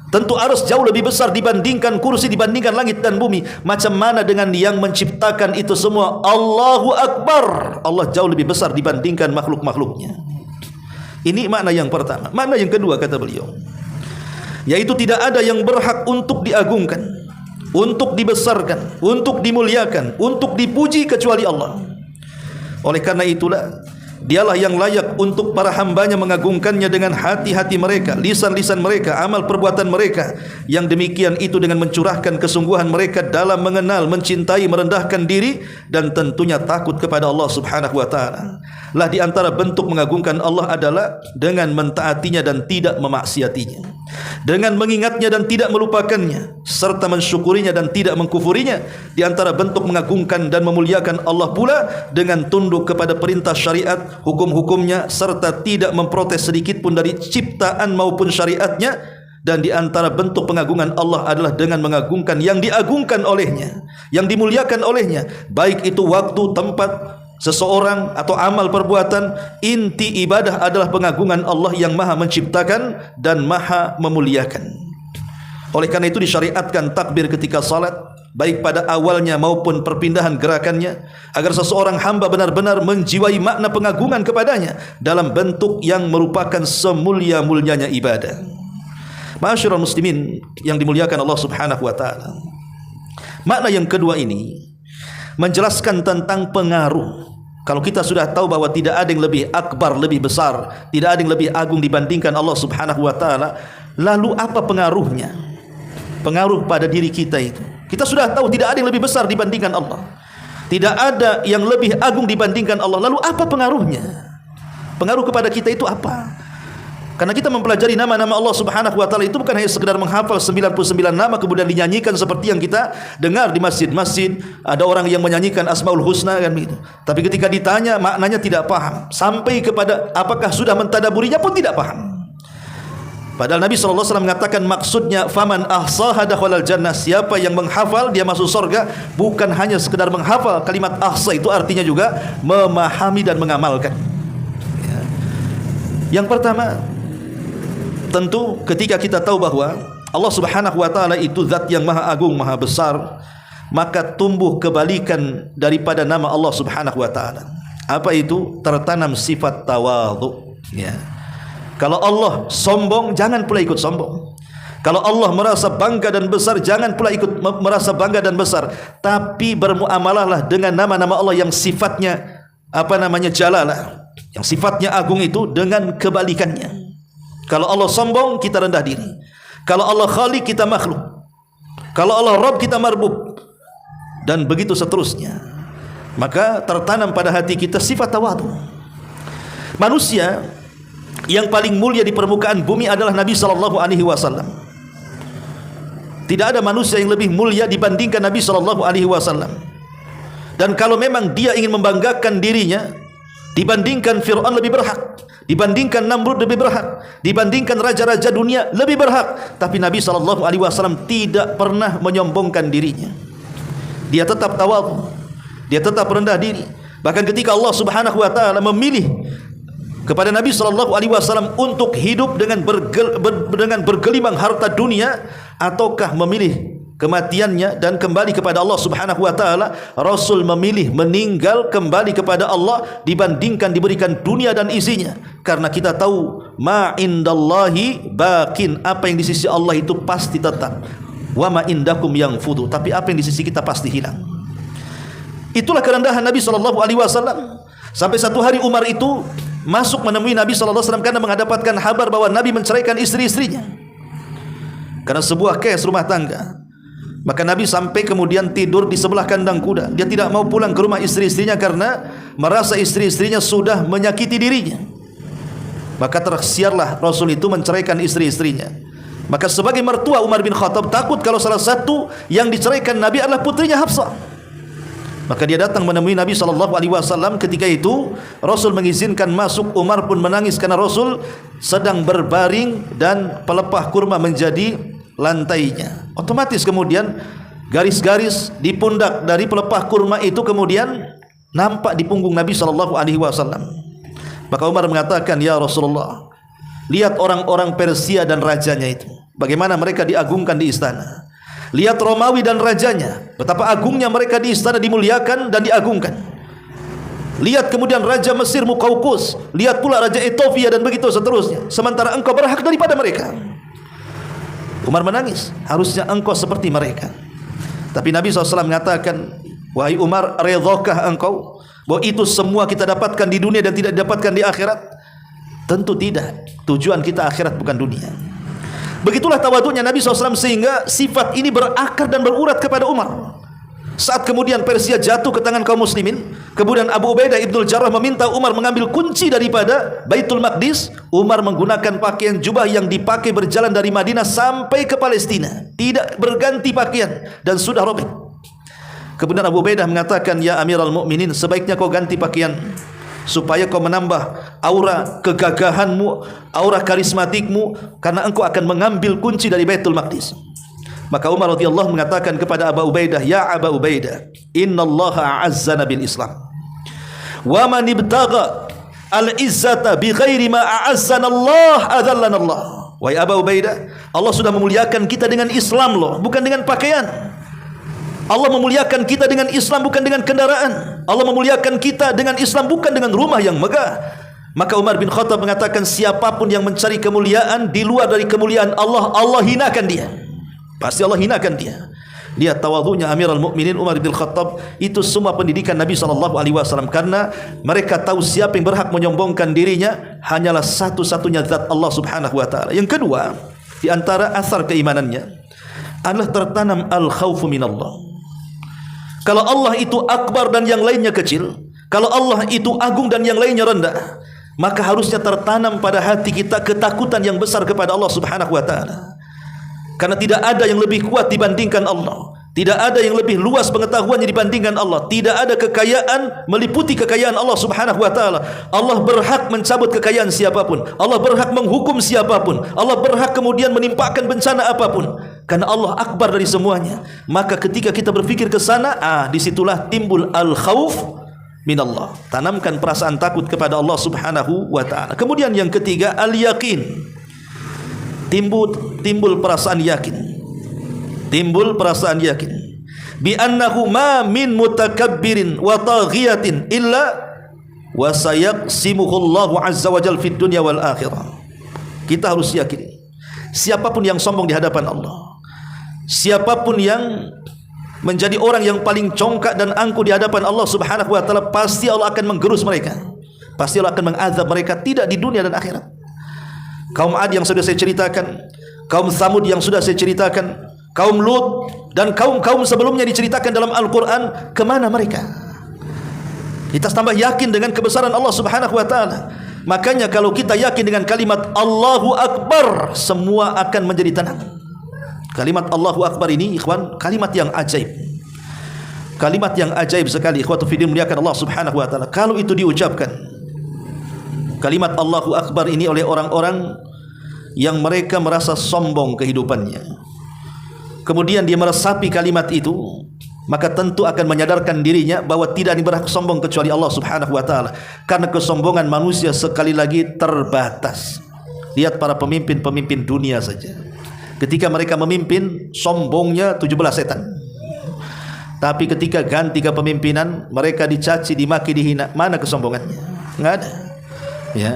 Tentu arsy jauh lebih besar dibandingkan kursi, dibandingkan langit dan bumi. Macam mana dengan yang menciptakan itu semua? Allahu Akbar, Allah jauh lebih besar dibandingkan makhluk-makhluknya. Ini makna yang pertama. Makna yang kedua kata beliau, yaitu tidak ada yang berhak untuk diagungkan, untuk dibesarkan, untuk dimuliakan, untuk dipuji kecuali Allah. Oleh karena itulah Dialah yang layak untuk para hambanya mengagungkannya dengan hati-hati mereka, lisan-lisan mereka, amal perbuatan mereka. Yang demikian itu dengan mencurahkan kesungguhan mereka dalam mengenal, mencintai, merendahkan diri, dan tentunya takut kepada Allah Subhanahu wa ta'ala. Lah di antara bentuk mengagungkan Allah adalah dengan mentaatinya dan tidak memaksiatinya, dengan mengingatnya dan tidak melupakannya, serta mensyukurinya dan tidak mengkufurinya. Di antara bentuk mengagungkan dan memuliakan Allah pula dengan tunduk kepada perintah syariat, hukum-hukumnya, serta tidak memprotes sedikit pun dari ciptaan maupun syariatnya. Dan di antara bentuk pengagungan Allah adalah dengan mengagungkan yang diagungkan olehnya, yang dimuliakan olehnya, baik itu waktu, tempat, seseorang atau amal perbuatan. Inti ibadah adalah pengagungan Allah yang maha menciptakan dan maha memuliakan. Oleh karena itu disyariatkan takbir ketika salat, baik pada awalnya maupun perpindahan gerakannya, agar seseorang hamba benar-benar menjiwai makna pengagungan kepadanya dalam bentuk yang merupakan semulia-mulianya ibadah. Ma'asyiral muslimin yang dimuliakan Allah Subhanahu wa ta'ala, makna yang kedua ini menjelaskan tentang pengaruh. Kalau kita sudah tahu bahwa tidak ada yang lebih akbar, lebih besar, tidak ada yang lebih agung dibandingkan Allah Subhanahu wa ta'ala, lalu apa pengaruhnya? Pengaruh pada diri kita itu, kita sudah tahu tidak ada yang lebih besar dibandingkan Allah, tidak ada yang lebih agung dibandingkan Allah. Lalu apa pengaruhnya? Pengaruh kepada kita itu apa? Karena kita mempelajari nama-nama Allah Subhanahu wa taala itu bukan hanya sekedar menghafal 99 nama kemudian dinyanyikan seperti yang kita dengar di masjid-masjid, ada orang yang menyanyikan Asmaul Husna kan begitu. Tapi ketika ditanya maknanya tidak paham, sampai kepada apakah sudah mentadaburinya pun tidak paham. Padahal Nabi SAW mengatakan maksudnya faman ahsaha dakhalal jannah, siapa yang menghafal dia masuk surga. Bukan hanya sekedar menghafal, kalimat ahsa itu artinya juga memahami dan mengamalkan. Yang pertama, tentu ketika kita tahu bahwa Allah Subhanahu wa taala itu zat yang maha agung, maha besar, maka tumbuh kebalikan daripada nama Allah Subhanahu wa taala. Apa itu? Tertanam sifat tawadhu, ya. Kalau Allah sombong, jangan pula ikut sombong. Kalau Allah merasa bangga dan besar, jangan pula ikut merasa bangga dan besar. Tapi bermuamalahlah dengan nama-nama Allah yang sifatnya jalalah, yang sifatnya agung itu dengan kebalikannya. Kalau Allah sombong, kita rendah diri. Kalau Allah khaliq, kita makhluk. Kalau Allah Rabb, kita marbub. Dan begitu seterusnya. Maka tertanam pada hati kita sifat tawadhu. Manusia yang paling mulia di permukaan bumi adalah Nabi SAW. Tidak ada manusia yang lebih mulia dibandingkan Nabi SAW. Dan kalau memang dia ingin membanggakan dirinya, dibandingkan Fir'aun lebih berhak, dibandingkan Namrud lebih berhak, dibandingkan raja-raja dunia lebih berhak. Tapi Nabi SAW tidak pernah menyombongkan dirinya. Dia tetap tawadhu, dia tetap rendah diri. Bahkan ketika Allah Subhanahu wa taala memilih kepada Nabi SAW untuk hidup dengan bergelimang harta dunia, ataukah memilih kematiannya dan kembali kepada Allah Subhanahu wa taala, Rasul memilih meninggal kembali kepada Allah dibandingkan diberikan dunia dan isinya. Karena kita tahu ma indallahi baqin, apa yang di sisi Allah itu pasti tetap. Wa ma indakum yanfudu, tapi apa yang di sisi kita pasti hilang. Itulah kerendahan Nabi SAW. Sampai satu hari Umar itu masuk menemui Nabi SAW karena mendapatkan kabar bahwa Nabi menceraikan istri-istrinya karena sebuah kes rumah tangga. Maka Nabi sampai kemudian tidur di sebelah kandang kuda. Dia tidak mau pulang ke rumah istri-istrinya karena merasa istri-istrinya sudah menyakiti dirinya. Maka tersiarlah Rasul itu menceraikan istri-istrinya. Maka sebagai mertua Umar bin Khattab takut kalau salah satu yang diceraikan Nabi adalah putrinya Hafsah. Maka dia datang menemui Nabi SAW. Ketika itu Rasul mengizinkan masuk. Umar pun menangis karena Rasul sedang berbaring dan pelepah kurma menjadi lantainya. Otomatis kemudian garis-garis di pundak dari pelepah kurma itu kemudian nampak di punggung Nabi SAW. Maka Umar mengatakan, ya Rasulullah, lihat orang-orang Persia dan rajanya itu, bagaimana mereka diagungkan di istana. Lihat Romawi dan rajanya, betapa agungnya mereka di istana, dimuliakan dan diagungkan. Lihat kemudian Raja Mesir Muqawqus, lihat pula Raja Ethiopia dan begitu seterusnya. Sementara engkau berhak daripada mereka. Umar menangis, harusnya engkau seperti mereka. Tapi Nabi SAW mengatakan, wahai Umar, redhakah engkau bahwa itu semua kita dapatkan di dunia dan tidak didapatkan di akhirat? Tentu tidak. Tujuan kita akhirat bukan dunia. Begitulah tawadhunya Nabi SAW sehingga sifat ini berakar dan berurat kepada Umar. Saat kemudian Persia jatuh ke tangan kaum muslimin, kemudian Abu Ubaidah Ibnul Jarrah meminta Umar mengambil kunci daripada Baitul Maqdis. Umar menggunakan pakaian jubah yang dipakai berjalan dari Madinah sampai ke Palestina, tidak berganti pakaian dan sudah robek. Kemudian Abu Ubaidah mengatakan, ya Amirul Mukminin, sebaiknya kau ganti pakaian supaya kau menambah aura kegagahanmu, aura karismatikmu, karena engkau akan mengambil kunci dari Baitul Maqdis. Maka Umar radhiyallahu mengatakan kepada Abu Ubaidah, ya Abu Ubaidah, innallaha a'azzana bil Islam, wa man ibtagha al-izzata bi ghairi ma a'azzana Allah adallana Allah. Wahai Abu Ubaidah, Allah sudah memuliakan kita dengan Islam loh, bukan dengan pakaian. Allah memuliakan kita dengan Islam, bukan dengan kendaraan. Allah memuliakan kita dengan Islam, bukan dengan rumah yang megah. Maka Umar bin Khattab mengatakan, siapapun yang mencari kemuliaan di luar dari kemuliaan Allah, Allah hinakan dia. Pasti Allah hinakan dia. Lihat tawadhunya Amirul Mukminin Umar bin Khattab. Itu semua pendidikan Nabi SAW. Karena mereka tahu siapa yang berhak menyombongkan dirinya hanyalah satu-satunya zat Allah Subhanahu wa taala. Yang kedua, di antara asar keimanannya adalah tertanam al-khawfu minallah. Kalau Allah itu akbar dan yang lainnya kecil, kalau Allah itu agung dan yang lainnya rendah, maka harusnya tertanam pada hati kita ketakutan yang besar kepada Allah Subhanahu wa taala. Karena tidak ada yang lebih kuat dibandingkan Allah. Tidak ada yang lebih luas pengetahuannya dibandingkan Allah. Tidak ada kekayaan meliputi kekayaan Allah Subhanahu wa taala. Allah berhak mencabut kekayaan siapapun. Allah berhak menghukum siapapun. Allah berhak kemudian menimpakan bencana apapun. Karena Allah akbar dari semuanya. Maka ketika kita berfikir ke sana, disitulah timbul al-khauf minallah. Tanamkan perasaan takut kepada Allah Subhanahu wa taala. Kemudian yang ketiga, al-yaqin. Timbul perasaan yakin. Timbul perasaan yakin bi annahu ma min mutakabbirin wa taghiyatin illa wa sayaqsimuhu Allahu azza wa jalla fid dunya wal akhirah. Kita harus yakin siapapun yang sombong di hadapan Allah, siapapun yang menjadi orang yang paling congkak dan angkuh di hadapan Allah Subhanahu wa taala, pasti Allah akan menggerus mereka, pasti Allah akan mengazab mereka, tidak di dunia dan akhirat. Kaum Ad yang sudah saya ceritakan, kaum Tsamud yang sudah saya ceritakan, kaum Lut dan kaum-kaum sebelumnya diceritakan dalam Al-Quran, kemana mereka? Kita tambah yakin dengan kebesaran Allah Subhanahu wa taala. Makanya kalau kita yakin dengan kalimat Allahu Akbar, semua akan menjadi tenang. Kalimat Allahu Akbar ini, ikhwan, kalimat yang ajaib. Kalimat yang ajaib sekali, ikhwatu fiddin, muliakan Allah Subhanahu wa taala. Kalau itu diucapkan, kalimat Allahu Akbar ini oleh orang-orang yang mereka merasa sombong kehidupannya, kemudian dia meresapi kalimat itu, maka tentu akan menyadarkan dirinya bahwa tidak berhak sombong kecuali Allah Subhanahu wa taala. Karena kesombongan manusia sekali lagi terbatas. Lihat para pemimpin-pemimpin dunia saja. Ketika mereka memimpin, sombongnya 17 setan. Tapi ketika ganti kepemimpinan, mereka dicaci, dimaki, dihina. Mana kesombongannya? Enggak ada. Ya.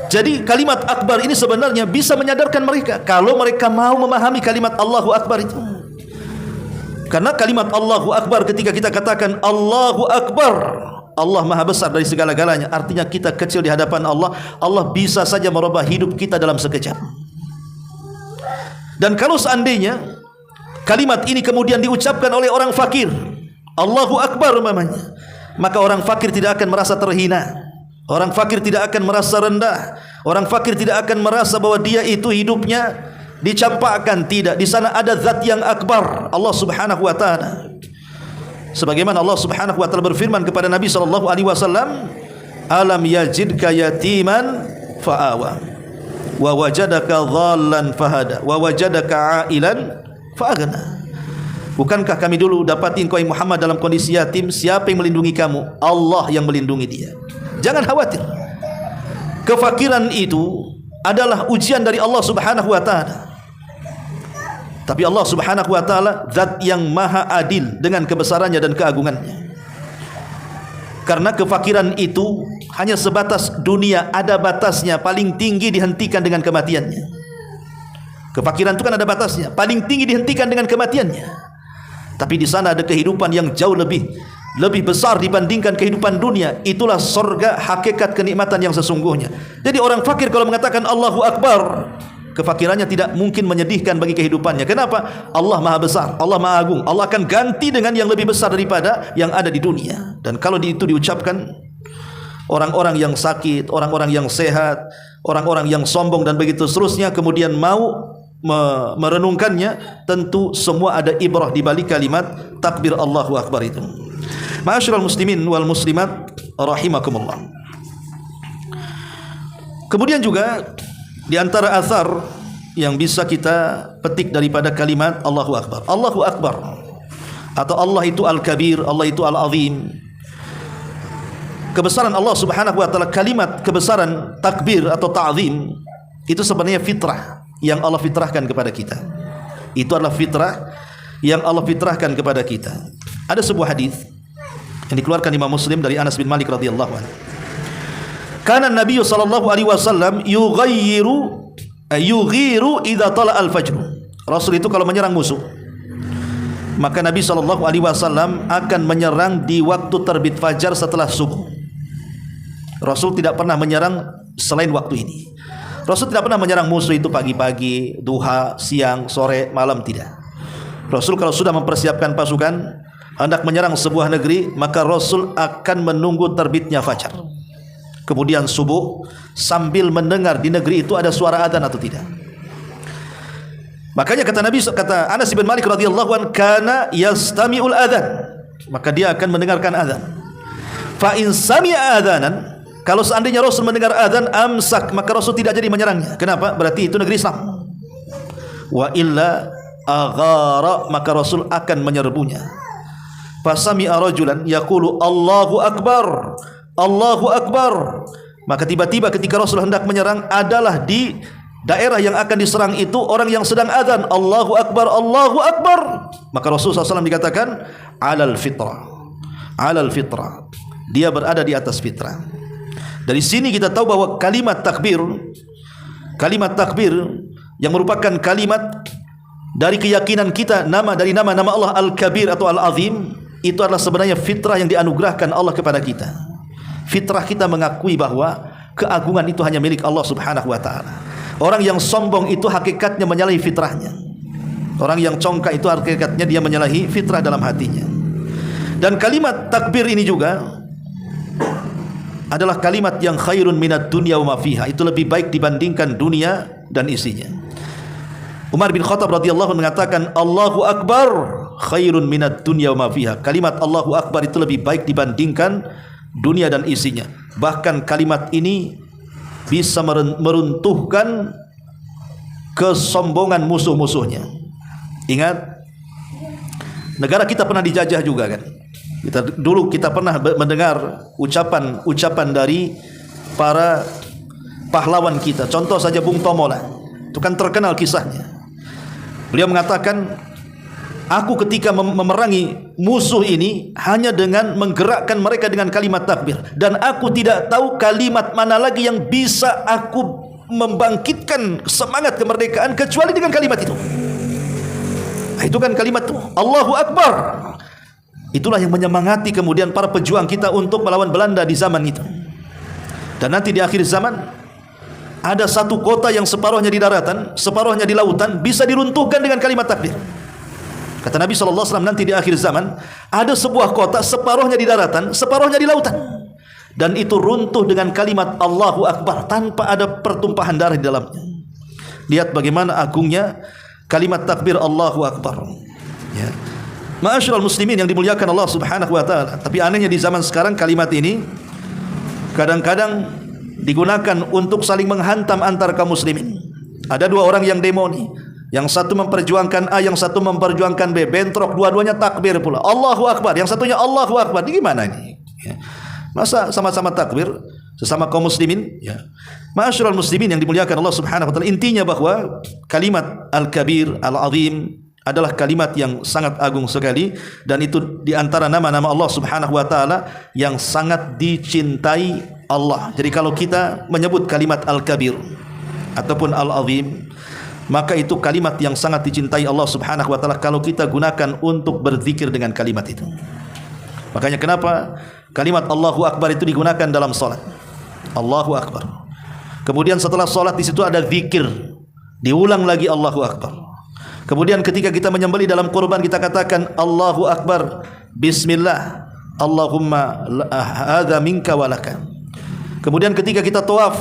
Jadi kalimat akbar ini sebenarnya bisa menyadarkan mereka kalau mereka mau memahami kalimat Allahu Akbar itu. Karena kalimat Allahu Akbar, ketika kita katakan Allahu Akbar, Allah maha besar dari segala-galanya, artinya kita kecil di hadapan Allah. Allah bisa saja merubah hidup kita dalam sekejap. Dan kalau seandainya kalimat ini kemudian diucapkan oleh orang fakir, Allahu Akbar umpamanya, maka orang fakir tidak akan merasa terhina. Orang fakir tidak akan merasa rendah. Orang fakir tidak akan merasa bahwa dia itu hidupnya dicampakkan. Tidak, di sana ada zat yang akbar, Allah Subhanahu wa taala. Sebagaimana Allah Subhanahu wa taala berfirman kepada Nabi sallallahu alaihi wasallam, "Alam yajidka yatiman fa'awa wa wajadaka dhallan fahada wa wajadaka 'ailan fa'aghna." Bukankah kami dulu dapatin kau Muhammad dalam kondisi yatim? Siapa yang melindungi kamu? Allah yang melindungi dia. Jangan khawatir. Kefakiran itu adalah ujian dari Allah Subhanahu wa taala. Tapi Allah Subhanahu wa taala zat yang maha adil dengan kebesarannya dan keagungannya. Karena kefakiran itu hanya sebatas dunia, ada batasnya, paling tinggi dihentikan dengan kematiannya. Kefakiran itu kan ada batasnya, paling tinggi dihentikan dengan kematiannya. Tapi di sana ada kehidupan yang jauh lebih besar dibandingkan kehidupan dunia. Itulah surga, hakikat kenikmatan yang sesungguhnya. Jadi orang fakir kalau mengatakan Allahu Akbar, kefakirannya tidak mungkin menyedihkan bagi kehidupannya. Kenapa? Allah maha besar, Allah maha agung. Allah akan ganti dengan yang lebih besar daripada yang ada di dunia. Dan kalau itu diucapkan, orang-orang yang sakit, orang-orang yang sehat, orang-orang yang sombong dan begitu seterusnya, kemudian mau merenungkannya, tentu semua ada ibrah di balik kalimat takbir Allahu Akbar itu. Ma'asyiral muslimin wal muslimat rahimakumullah. Kemudian juga di antara athar yang bisa kita petik daripada kalimat Allahu Akbar. Allahu Akbar atau Allah itu Al-Kabir, Allah itu Al-Azim. Kebesaran Allah Subhanahu wa taala, kalimat kebesaran takbir atau ta'zim itu sebenarnya fitrah yang Allah fitrahkan kepada kita. Itu adalah fitrah yang Allah fitrahkan kepada kita. Ada sebuah hadis yang dikeluarkan Imam Muslim dari Anas bin Malik radhiyallahu anhu. Kana Nabi sallallahu alaihi wasallam yughiru idza tala al-fajr. Rasul itu kalau menyerang musuh, maka Nabi sallallahu alaihi wasallam akan menyerang di waktu terbit fajar setelah subuh. Rasul tidak pernah menyerang selain waktu ini. Rasul tidak pernah menyerang musuh itu pagi-pagi, duha, siang, sore, malam, tidak. Rasul kalau sudah mempersiapkan pasukan hendak menyerang sebuah negeri, maka Rasul akan menunggu terbitnya fajar. kemudian subuh, sambil mendengar di negeri itu ada suara adzan atau tidak. Makanya kata Anas bin Malik radhiyallahu anhu, kana yastami'ul adzan, maka dia akan mendengarkan adzan. Fa in sami'a adzanan, kalau seandainya Rasul mendengar adzan, amsak, maka Rasul tidak jadi menyerangnya. Kenapa? Berarti itu negeri Islam. Wa illa aghara, maka Rasul akan menyerbunya. Fasami'a rajulan yaqulu Allahu akbar, Allahu akbar. Maka tiba-tiba ketika Rasul hendak menyerang, adalah di daerah yang akan diserang itu orang yang sedang adzan, Allahu akbar, Allahu akbar. Maka Rasul SAW dikatakan alal fitrah, alal fitrah, dia berada di atas fitrah. Dari sini kita tahu bahwa kalimat takbir yang merupakan kalimat dari keyakinan kita, dari nama-nama Allah Al-Kabir atau Al-Azim, itu adalah sebenarnya fitrah yang dianugerahkan Allah kepada kita. Fitrah kita mengakui bahwa keagungan itu hanya milik Allah Subhanahu wa taala. Orang yang sombong itu hakikatnya menyalahi fitrahnya. Orang yang congkak itu hakikatnya dia menyalahi fitrah dalam hatinya. Dan kalimat takbir ini juga adalah kalimat yang khairun minad dunya wa ma fiha, itu lebih baik dibandingkan dunia dan isinya. Umar bin Khattab radhiyallahu anhu mengatakan, Allahu akbar khairun minad dunya wa ma fiha. Kalimat Allahu akbar itu lebih baik dibandingkan dunia dan isinya. Bahkan kalimat ini bisa meruntuhkan kesombongan musuh-musuhnya. Ingat, negara kita pernah dijajah juga kan. Dulu kita pernah mendengar ucapan dari para pahlawan kita. Contoh saja Bung Tomo lah, itu kan terkenal kisahnya. Beliau mengatakan, aku ketika memerangi musuh ini hanya dengan menggerakkan mereka dengan kalimat takbir, dan aku tidak tahu kalimat mana lagi yang bisa aku membangkitkan semangat kemerdekaan kecuali dengan kalimat itu. Itu kan kalimat itu, Allahu Akbar. Itulah yang menyemangati kemudian para pejuang kita untuk melawan Belanda di zaman itu. Dan nanti di akhir zaman ada satu kota yang separuhnya di daratan, separuhnya di lautan, bisa diruntuhkan dengan kalimat takbir. Kata Nabi SAW, nanti di akhir zaman ada sebuah kota separuhnya di daratan, separuhnya di lautan, dan itu runtuh dengan kalimat Allahu Akbar tanpa ada pertumpahan darah di dalamnya. Lihat bagaimana agungnya kalimat takbir Allahu Akbar, ya. Ma'asyiral muslimin yang dimuliakan Allah Subhanahu wa taala. Tapi anehnya di zaman sekarang kalimat ini kadang-kadang digunakan untuk saling menghantam antar kaum muslimin. Ada dua orang yang demo nih, yang satu memperjuangkan A, yang satu memperjuangkan B, bentrok, dua-duanya takbir pula, Allahu Akbar, yang satunya Allahu Akbar. Ini gimana ini? Ya. Masa sama-sama takbir sesama kaum muslimin? Ya. Ma'asyiral muslimin yang dimuliakan Allah Subhanahu wa taala, intinya bahwa kalimat Al-Kabir, Al-Azim adalah kalimat yang sangat agung sekali, dan itu di antara nama-nama Allah Subhanahu wa taala yang sangat dicintai Allah. Jadi kalau kita menyebut kalimat Al-Kabir ataupun Al-Azim, maka itu kalimat yang sangat dicintai Allah Subhanahu wa taala kalau kita gunakan untuk berzikir dengan kalimat itu. Makanya kenapa kalimat Allahu Akbar itu digunakan dalam salat. Allahu Akbar. Kemudian setelah salat di situ ada zikir, diulang lagi Allahu Akbar. Kemudian ketika kita menyembelih dalam kurban, kita katakan Allahu Akbar, Bismillah, Allahumma hadza minka walaka. Kemudian ketika kita tawaf,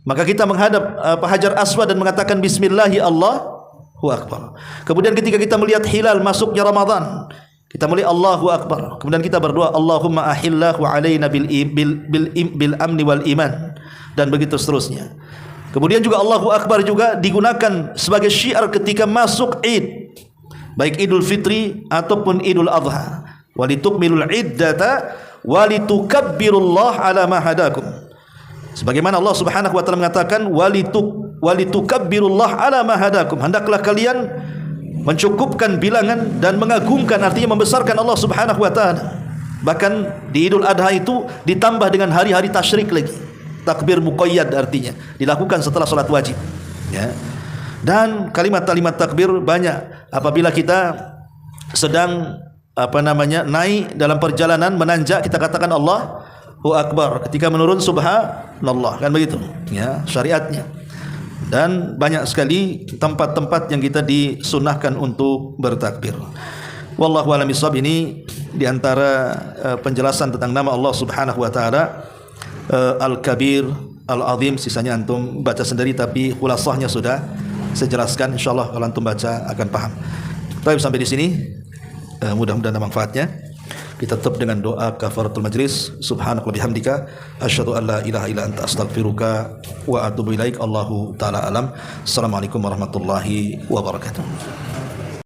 maka kita menghadap Hajar Aswad dan mengatakan Bismillahi Allahu Akbar. Kemudian ketika kita melihat hilal masuknya Ramadan, kita melihat Allahu Akbar. Kemudian kita berdoa Allahumma ahillahu alaina bil amni wal iman, dan begitu seterusnya. Kemudian juga Allahu Akbar juga digunakan sebagai syiar ketika masuk Id, baik Idul Fitri ataupun Idul Adha. Walitukmilul iddata walitukabbirullaha ala ma hadakum. Sebagaimana Allah Subhanahu wa taala mengatakan walitukabbirullaha ala ma hadakum. Hendaklah kalian mencukupkan bilangan dan mengagungkan, artinya membesarkan Allah Subhanahu wa taala. Bahkan di Idul Adha itu ditambah dengan hari-hari tasyrik lagi. Takbir muqayyad, artinya dilakukan setelah salat wajib, ya. Dan kalimat-kalimat takbir banyak. Apabila kita sedang naik dalam perjalanan menanjak, kita katakan Allahu Akbar. Ketika menurun subhanallah, kan begitu, ya, syariatnya. Dan banyak sekali tempat-tempat yang kita disunahkan untuk bertakbir. Wallahu a'lam bishawab. Ini diantara penjelasan tentang nama Allah Subhanahu wa taala. Al-Kabir, Al-Azim, sisanya antum baca sendiri, tapi khulasahnya sudah saya jelaskan. Insyaallah kalau antum baca akan paham. Baik, sampai di sini. Mudah-mudahan ada manfaatnya. Kita tutup dengan doa kafaratul majlis. Subhanaka wa bihamdika asyhadu an la ilaha illa anta astaghfiruka wa atubu ilaik. Allahu taala alam. Assalamualaikum warahmatullahi wabarakatuh.